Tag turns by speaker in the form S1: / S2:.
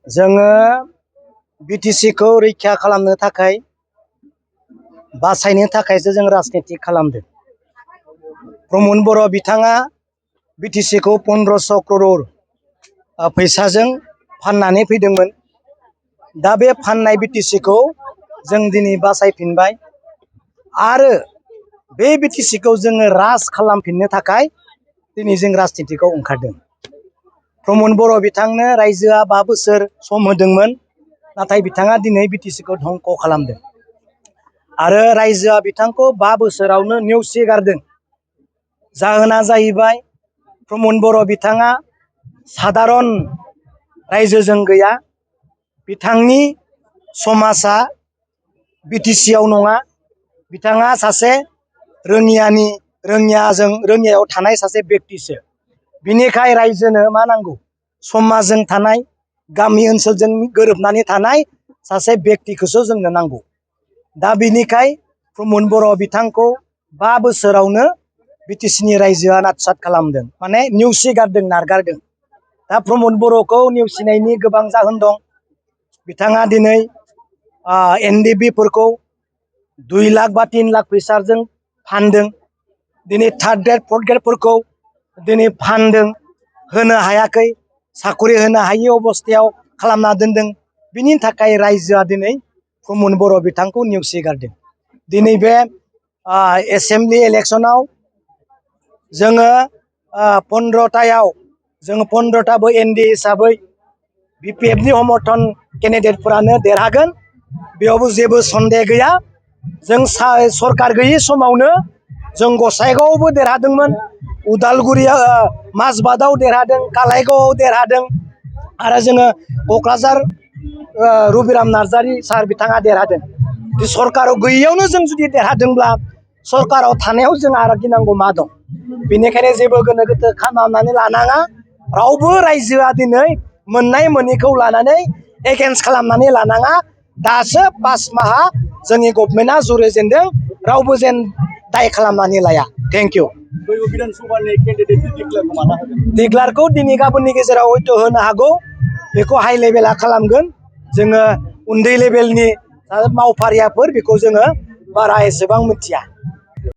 S1: जोङो बिटिसिखौ रैखा खालामनो थाखाय बासायनो थाखायसो जों राजनिति खालामदों। प्रमद बर' बिथाङा बिटिसिखौ 1500 करोड़ फैसाजों फाननानै फैदोंमोन। दा बे फाननाय बिटिसिखौ जों दिनै बासायफिनबाय आरो बे बिटिसिखौ जोङो राज खालामफिननो थाखाय दिनै जों राजनितिखौ ओंखारदों। प्रमद बर' बिथांनो रायजोआ 5 बोसोर सम होदोंमोन, नाथाय बिथाङा दिनै बिटिसिखौ धंख खालामदों आरो रायजोआ बिथांखौ 5 बोसोरावनो नेवसिगारदों। जाहोना जाहैबाय प्रमद बर' बिथाङा साधारन रायजोजों गैया, बिथांनि समाजा बिटिसिआव नङा, बिथाङा सासे रोङियायाव थानाय सासे बेक्तिसो। बिनिखाय रायजोनो मा नांगौ? समाजजों थानाय, गामि ओनसोलजों गोरोबनानै थानाय सासे बेक्तिखौसो जोंनो नांगौ। दा बिनिखाय प्रमद बर' बिथांखौ 5 बोसोरावनो बिटिसिनि रायजोआ नाटसात खालामदों, माने नेवसिगारदों, नारगारदों। दा प्रमद बर'खौ नेवसिनायनि गोबां जाहोन दं। बिथाङा दिनै एनडिबिफोरखौ 2 लाख बा 3 लाख फैसाजों फानदों। दिनै थार्ड ग्रेड फर्थ ग्रेडफोरखौ दिनै फानदों, होनो हायाखै, साखरि होनो हायि अबस्थायाव खालामना दोनदों। बिनि थाखाय रायजोआ दिनै प्रमद बर' बिथांखौ नेवसिगारदों। दिनै बे एसेम्बलि इलेक्सनाव जोङो 15थायाव जोङो 15थाबो एनडिए हिसाबै बिपिएफनि समर्थन केन्डिडेटफोरानो देरहागोन, बेयावबो जेबो सन्देह गैया। जों सरकार गैयि समावनो जों गसाइगावआवबो देरहादोंमोन, उदालगुरियाव माजबाटआव देरहादों, कालाइगावआव देरहादों आरो जोङो क'क्राझार रबिराम नार्जारि सार बिथाङा देरहादों। सरकाराव गैयियावनो जों जुदि देरहादोंब्ला सरकाराव थानायाव जों आरो गिनांगौ मा दं? बेनिखायनो जेबो गोनो गोथो खालामनानै लानाङा। रावबो रायजोआ दिनै मोननाय मोनैखौ लानानै एगेन्स्ट खालामनानै लानाङा। दासो 5 माहा जोंनि गभर्नमेन्टआ जुरिजेनदों, रावबो जेन दाय खालामनानै लाया। Thank you. डिक्लेयारखौ दिनै गाबोननि गेजेराव हयथ' होनो हागौ, बेखौ हाइ लेभेला खालामगोन। जोङो उन्दै लेभेलनि मावफारियाफोर बेखौ जोङो बारा एसेबां मिथिया।